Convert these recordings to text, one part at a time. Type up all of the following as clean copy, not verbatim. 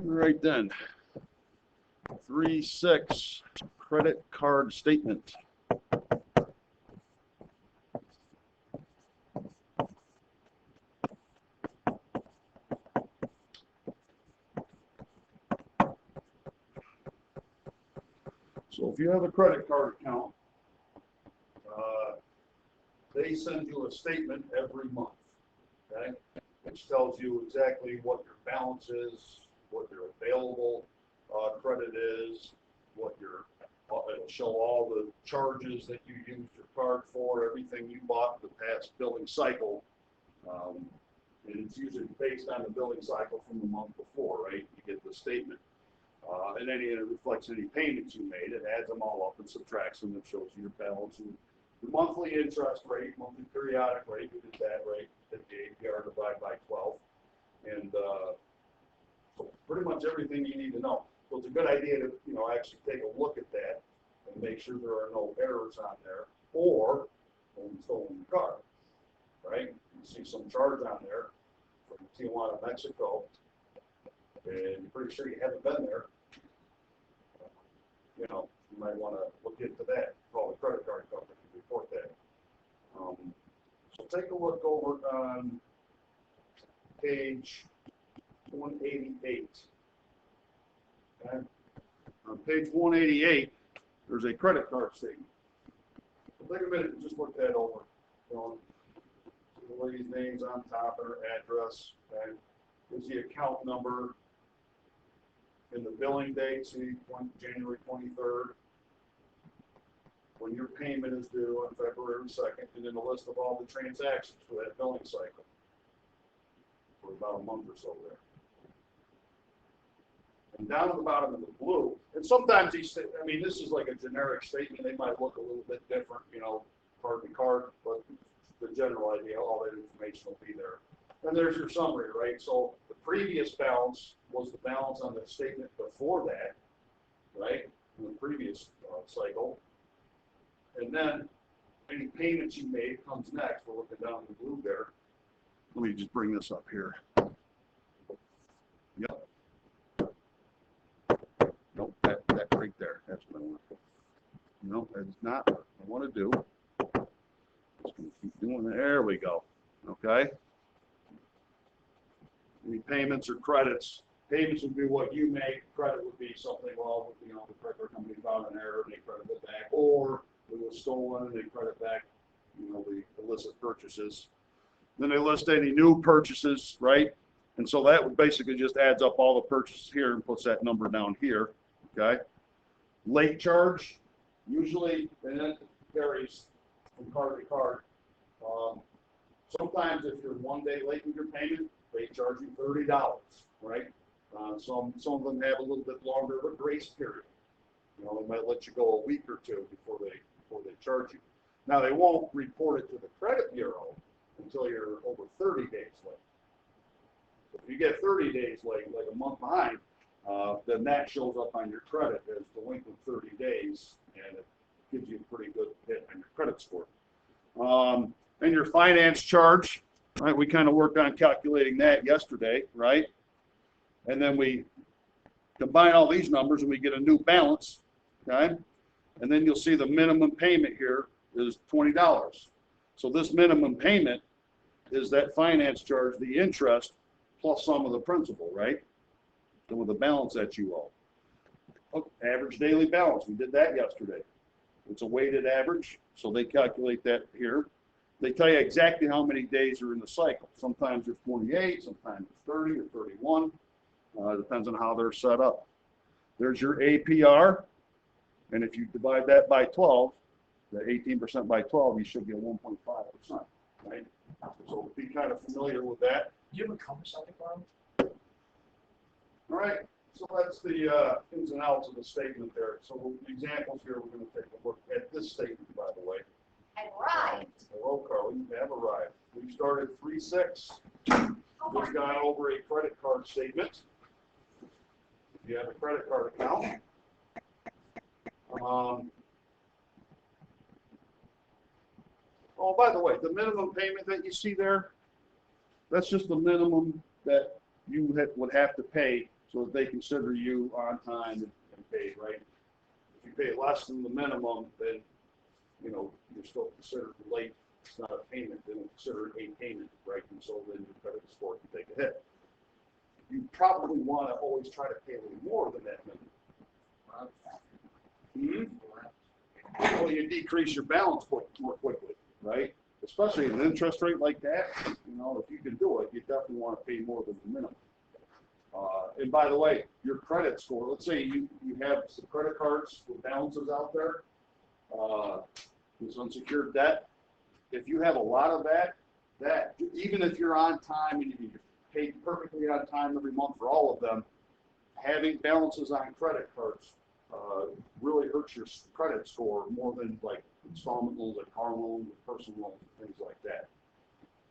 All right then. 3.6 credit card statement. So if you have a credit card account, they send you a statement every month, okay, which tells you exactly what your balance is, what your available credit is, what your it'll show all the charges that you used your card for, everything you bought in the past billing cycle, and it's usually based on the billing cycle from the month before, right? You get the statement. And then it reflects any payments you made. It adds them all up and subtracts them and shows you your balance and the monthly interest rate, monthly periodic rate. We did that, right? Take the APR divided by 12. And so pretty much everything you need to know. So it's a good idea to, actually take a look at that and make sure there are no errors on there or only stolen your car, right? You see some charge on there from Tijuana, Mexico, and you're pretty sure you haven't been there. You might want to look into that. Call the credit card company to report that. So take a look over on page 188. Okay? On page 188, there's a credit card statement. So take a minute and just look that over. The lady's name's on top and her address. Okay? There's the account number. In the billing date, see January 23rd, when your payment is due on February 2nd, and then a list of all the transactions for that billing cycle for about a month or so there. And down at the bottom in the blue, and sometimes this is like a generic statement. They might look a little bit different, card to card, but the general idea, all that information will be there. And there's your summary, right? So the previous balance was the balance on the statement before that, right? In the previous cycle. And then any payments you made comes next. We're looking down the blue there. Let me just bring this up here. Yep. Nope, that right there. That's what I want to do. No, that's not what I want to do. Just going to keep doing it. There we go. Okay. Any payments or credits. Payments would be what you make. Credit would be something, well, the credit card company found an error and they credit it back, or it was stolen and they credit back, the illicit purchases. Then they list any new purchases, right? And so that would basically just adds up all the purchases here and puts that number down here, okay? Late charge, usually, and it varies from card to card. Sometimes if you're 1 day late with your payment, they charge you $30, right? Some of them have a little bit longer of a grace period. They might let you go a week or two before they charge you. Now they won't report it to the credit bureau until you're over 30 days late. If you get 30 days late, like a month behind, then that shows up on your credit as delinquent 30 days, and it gives you a pretty good hit on your credit score. And your finance charge. Right, we kind of worked on calculating that yesterday, right? And then we combine all these numbers and we get a new balance, okay? And then you'll see the minimum payment here is $20. So this minimum payment is that finance charge, the interest, plus some of the principal, right? Some of the balance that you owe. Oh, average daily balance, we did that yesterday. It's a weighted average, so they calculate that here. They tell you exactly how many days are in the cycle. Sometimes it's 28, sometimes it's 30 or 31. Depends on how they're set up. There's your APR, and if you divide that by 12, the 18% by 12, you should get 1.5%, right? So be kind of familiar with that. Do you have a compass on the ground? All right, so that's the ins and outs of the statement there. So the examples here, we're going to take a look at this statement, by the way. Arrived. Hello, Carly. You have arrived. We started 3.6. We've gone over a credit card statement. If you have a credit card account. Oh, by the way, the minimum payment that you see there, that's just the minimum that you would have to pay so that they consider you on time and paid, right? If you pay less than the minimum, then, you know, you're still considered late. It's not a payment, they don't consider it a payment, right? And so then your credit score can take a hit. You probably want to always try to pay a little more than that minimum. Well, you decrease your balance more quickly, right? Especially at an interest rate like that, you know, if you can do it, you definitely want to pay more than the minimum. And by the way, your credit score, let's say you have some credit cards with balances out there, this unsecured debt. If you have a lot of that even if you're on time and you pay perfectly on time every month for all of them, having balances on credit cards really hurts your credit score more than like installment loans, like car loans, and personal loans, and things like that.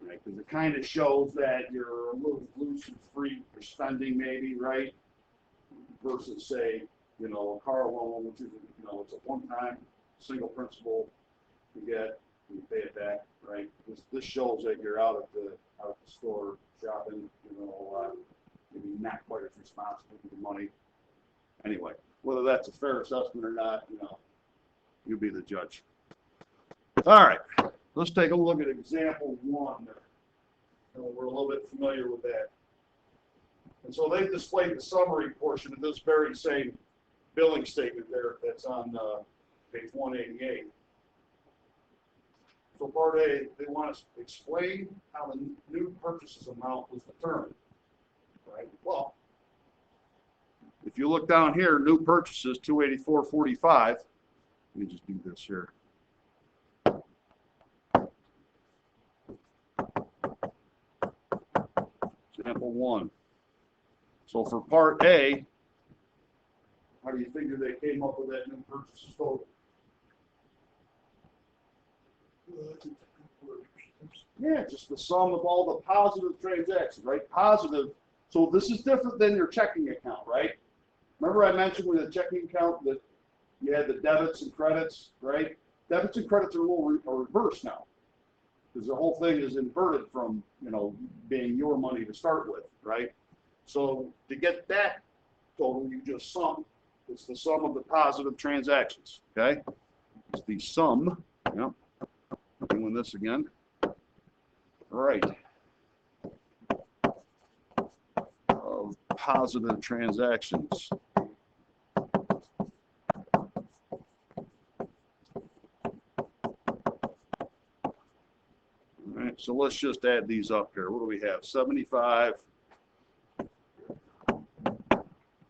Right? Because it kind of shows that you're a little loose and free for spending, maybe, right? Versus, say, you know, a car loan, which is, you know, it's a one-time single principal you get, you pay it back, right? This shows that you're out at the store shopping, you know, maybe not quite as responsible with the money. Anyway, whether that's a fair assessment or not, you know, you be the judge. All right, let's take a look at example 1. You know, we're a little bit familiar with that. And so they displayed the summary portion of this very same billing statement there that's on page 188. So part A, they want us to explain how the new purchases amount was determined, right? Well, if you look down here, new purchases, $284.45. Let me just do this here. Example 1. So for part A, how do you figure they came up with that new purchases total? Yeah, just the sum of all the positive transactions, right? Positive. So this is different than your checking account, right? Remember I mentioned with a checking account that you had the debits and credits, right? Debits and credits are a little reversed now, because the whole thing is inverted from, you know, being your money to start with, right? So to get that total, you just sum. It's the sum of the positive transactions, okay? It's the sum, yeah. Doing this again. All right. Of positive transactions. All right, so let's just add these up here. What do we have? 75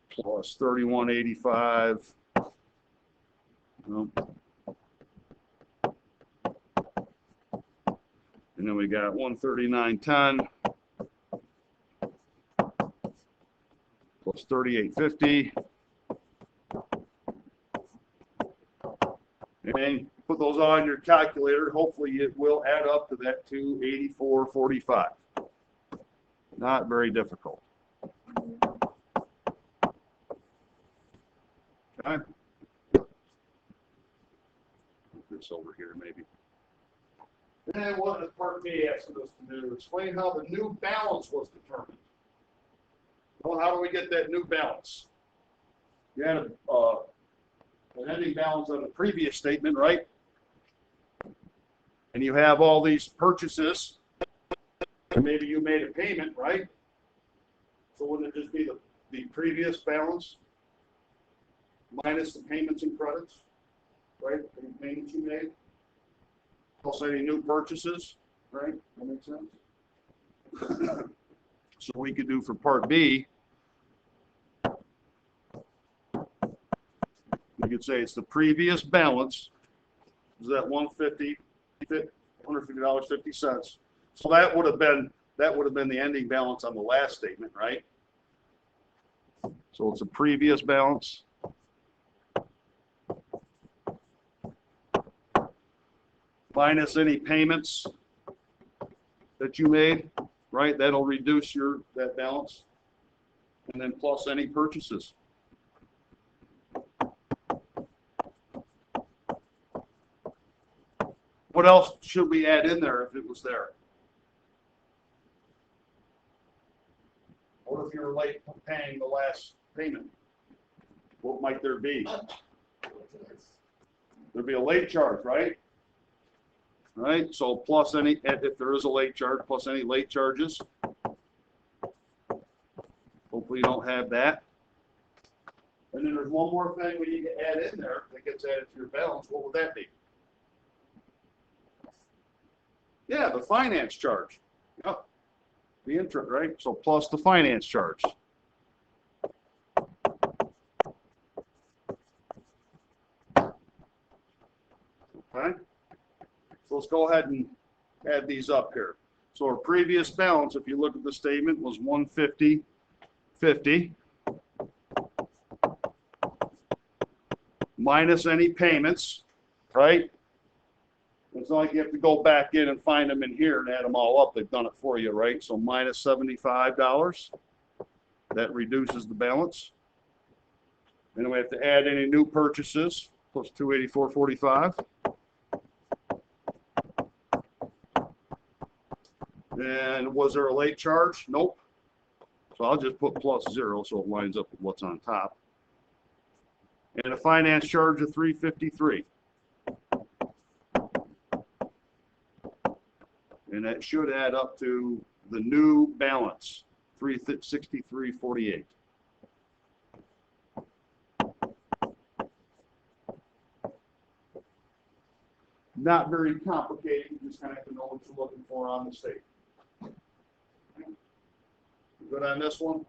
plus 3185. And then we got 139.10 plus 38.50. And put those on your calculator. Hopefully it will add up to that 284.45. Not very difficult. Okay. Put this over here maybe. And what does part B ask us to do? Explain how the new balance was determined. Well, how do we get that new balance? You had an ending balance on the previous statement, right? And you have all these purchases, and maybe you made a payment, right? So wouldn't it just be the previous balance minus the payments and credits, right? Any payments you made? Also any new purchases, right? That makes sense? So we could do for part B, we could say it's the previous balance, is that $150.50. So that would have been the ending balance on the last statement, right? So it's a previous balance. Minus any payments that you made, right? That'll reduce that balance. And then plus any purchases. What else should we add in there if it was there? What if you're late paying the last payment? What might there be? There'd be a late charge, right? Right, so plus any, if there is a late charge, plus any late charges. Hopefully you don't have that. And then there's one more thing we need to add in there that gets added to your balance. What would that be? Yeah, the finance charge. Yep. The interest, right? So plus the finance charge. Okay. So let's go ahead and add these up here. So our previous balance, if you look at the statement, was 150.50 minus any payments, right? It's not like you have to go back in and find them in here and add them all up. They've done it for you, right? So minus $75. That reduces the balance. And then we have to add any new purchases, plus $284.45. And was there a late charge? Nope. So I'll just put plus 0 so it lines up with what's on top. And a finance charge of $353. And that should add up to the new balance, $363.48. Not very complicated. You just kind of have to know what you're looking for on the statement. Good on this one?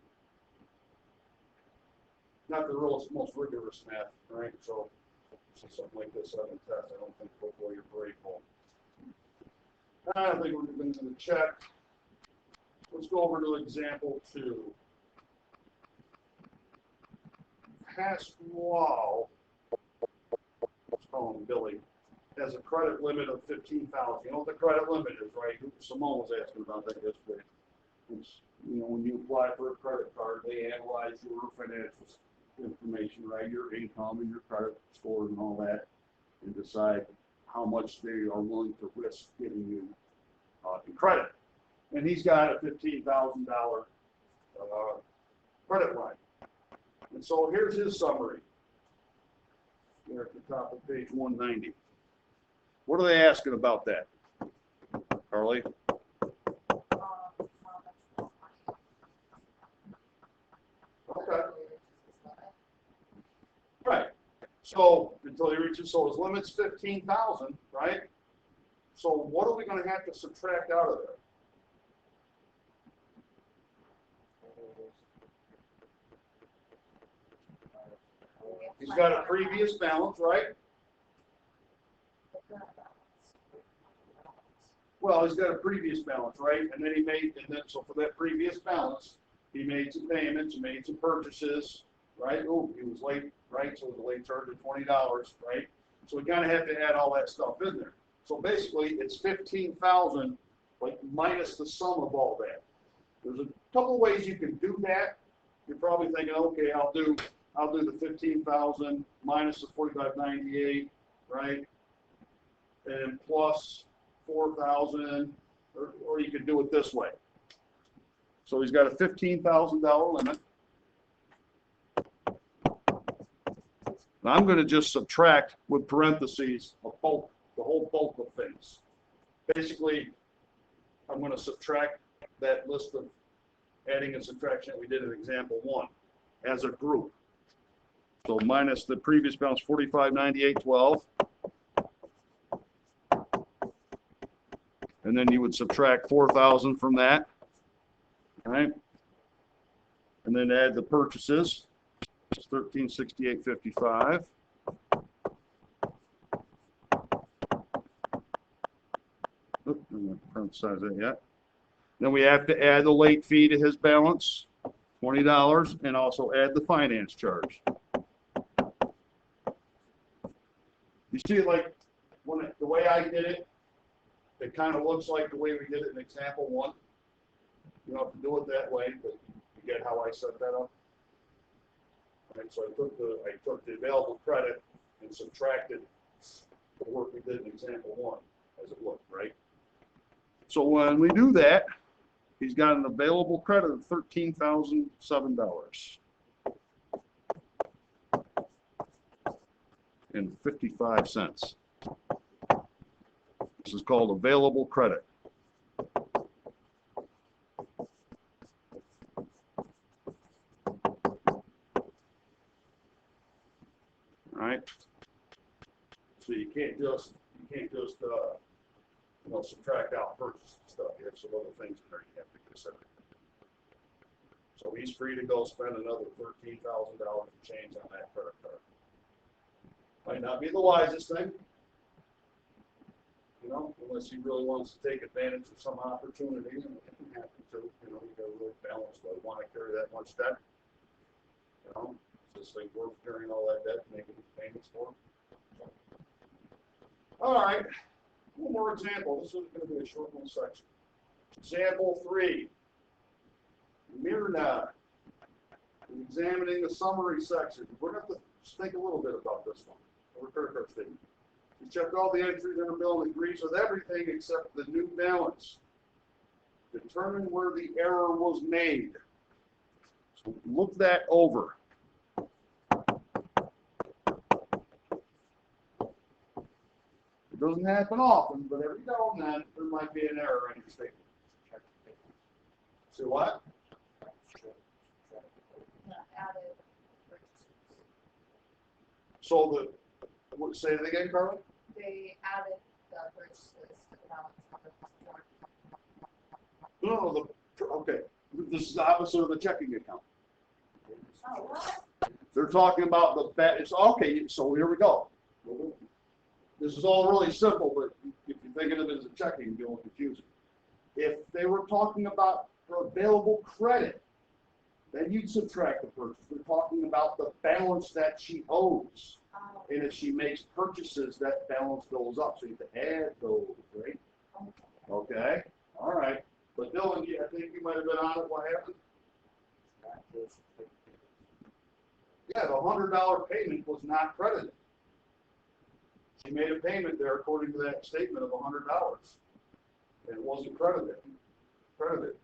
Not the most rigorous math, right? So something like this on the test, I don't think hopefully you're grateful. I don't think we're going to check. Let's go over to example 2. Pasquale, let's call him Billy, has a credit limit of $15,000. You know what the credit limit is, right? Simone was asking about that yesterday. It's, you know, when you apply for a credit card, they analyze your financial information, right? Your income and your credit scores and all that, and decide how much they are willing to risk giving you in credit. And he's got a $15,000 credit line. And so here's his summary. Here at the top of page 190. What are they asking about that, Carly? Okay. Right. So until he reaches, so his limit's 15,000, right? So what are we going to have to subtract out of there? He's got a previous balance, right? Well, he's got a previous balance, right? And then so for that previous balance, he made some payments, he made some purchases, right? Oh, he was late, right? So it was a late charge of $20, right? So we kind of have to add all that stuff in there. So basically, it's 15,000, like minus the sum of all that. There's a couple ways you can do that. You're probably thinking, okay, I'll do the 15,000 minus the 4598, right? And plus 4,000, or you could do it this way. So he's got a $15,000 limit. Now I'm going to just subtract with parentheses a bulk, the whole bulk of things. Basically, I'm going to subtract that list of adding and subtraction that we did in example 1 as a group. So minus the previous balance, 4598.12. And then you would subtract 4,000 from that, right? And then add the purchases, it's 1368.55. Oop, I'm not parenthesize that yet. Then we have to add the late fee to his balance, $20, and also add the finance charge. You see it like the way I did it, it kind of looks like the way we did it in example 1. You don't have to do it that way, but you get how I set that up. And so I took the available credit and subtracted the work we did in example 1 as it looked, right? So when we do that, he's got an available credit of $13,007.55. This is called available credit. All right. So you can't just subtract out purchase and stuff. You have some other things in there you have to consider. So he's free to go spend another $13,000 and change on that credit card. Might not be the wisest thing, unless he really wants to take advantage of some opportunity, and it can happen too. You got to really balance. Do I want to carry that much debt? Is this thing worth carrying all that debt and making payments for? All right, one more example. This is going to be a short little section. Example 3, Myrna. Examining the summary section. We're going to have to think a little bit about this one. Over credit card statement. We checked all the entries in the bill and agrees with everything except the new balance. Determine where the error was made. So look that over. It doesn't happen often, but every now and then there might be an error in your statement. So what? So say it again, Carla? They added the purchases to the balance. No, okay. This is the opposite of the checking account. Oh, what? They're talking about the bet. It's okay. So here we go. This is all really simple, but if you're thinking of it as a checking, it's a little confusing. If they were talking about available credit, then you'd subtract the purchase. They're talking about the balance that she owes. Oh. And if she makes purchases, that balance goes up. So you have to add those, right? Okay. All right. But Dylan, I think you might have been on it. What happened? Yeah, the $100 payment was not credited. She made a payment there according to that statement of $100. And it wasn't credited. So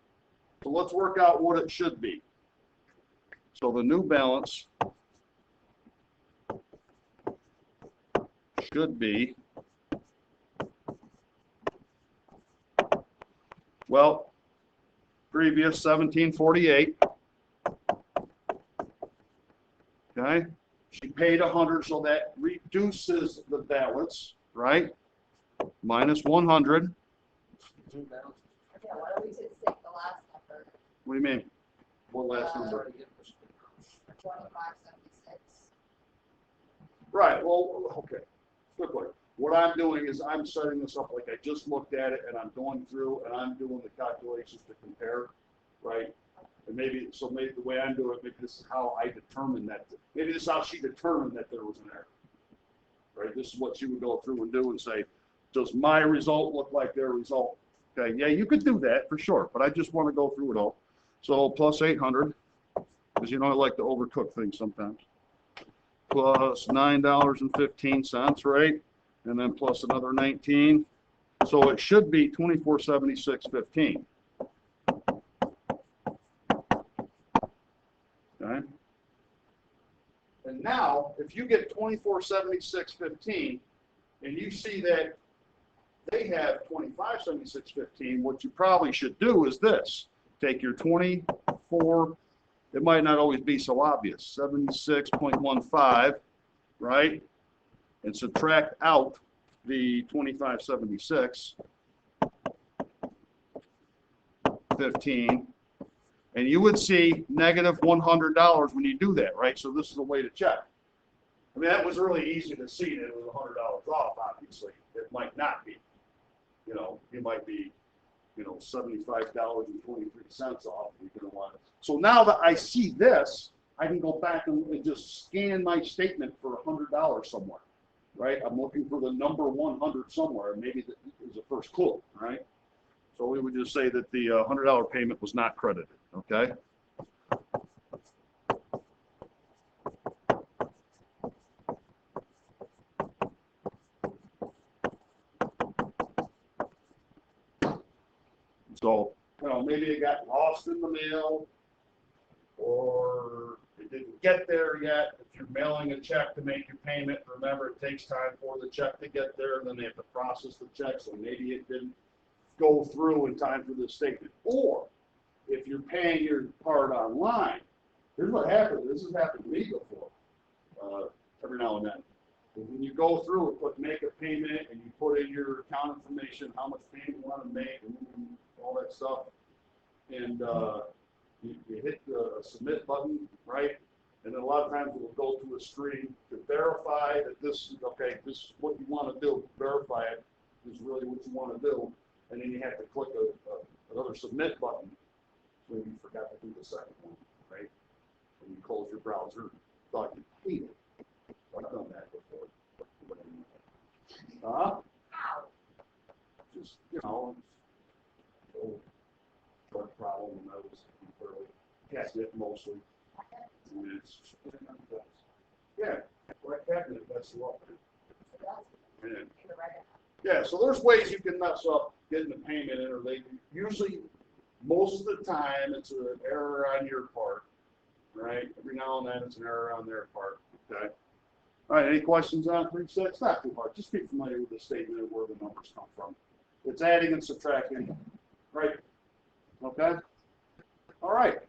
let's work out what it should be. So the new balance should be, well, previous 1748. Okay, she paid 100, so that reduces the balance, right? Minus 100. Yeah, why don't we just take the last number, What do you mean? What last number? 2576. Right. Well, okay. Good point. What I'm doing is I'm setting this up like I just looked at it, and I'm going through and I'm doing the calculations to compare, right? And maybe the way I'm doing it, maybe this is how I determined that. Maybe this is how she determined that there was an error, right? This is what she would go through and do and say, does my result look like their result? Okay. Yeah, you could do that for sure, but I just want to go through it all. So plus 800, because I like to overcook things sometimes. Plus $9.15, right? And then plus another 19. So it should be $24.76.15. Okay. And now, if you get $24.76.15, and you see that they have $25.76.15, what you probably should do is this: take your 24. It might not always be so obvious. 76.15, right? And subtract out the 25.76.15, and you would see negative $100 when you do that, right? So this is a way to check. I mean, that was really easy to see that it was $100 off. Obviously, it might not be. It might be, $75.23 off. You're going to want it. So now that I see this, I can go back and just scan my statement for $100 somewhere, right? I'm looking for the number 100 somewhere, and maybe that is the first clue, right? So we would just say that the $100 payment was not credited, okay? So you know, maybe it got lost in the mail, or it didn't get there yet. If you're mailing a check to make your payment, remember it takes time for the check to get there, and then they have to process the check, so maybe it didn't go through in time for the statement. Or if you're paying your part online, here's what happens. This has happened to me before, every now and then. When you go through and make a payment, and you put in your account information, how much payment you want to make, and all that stuff, and you hit the submit button, right? And then a lot of times it will go to a screen to verify that this is okay. This is what you want to do. Verify it is really what you want to do, and then you have to click another submit button when you forgot to do the second one, right? And you close your browser, thought you hated it. I've done that before. Just, you know, drug problem, and I was fairly catnip mostly. And it's, yeah, like catnip, that's the law. And, yeah, so there's ways you can mess up getting the payment in, or they usually, most of the time, it's an error on your part, right? Every now and then, it's an error on their part, okay? All right, any questions on 3.6? It's not too hard. Just be familiar with the statement and where the numbers come from. It's adding and subtracting, right? Okay? All right.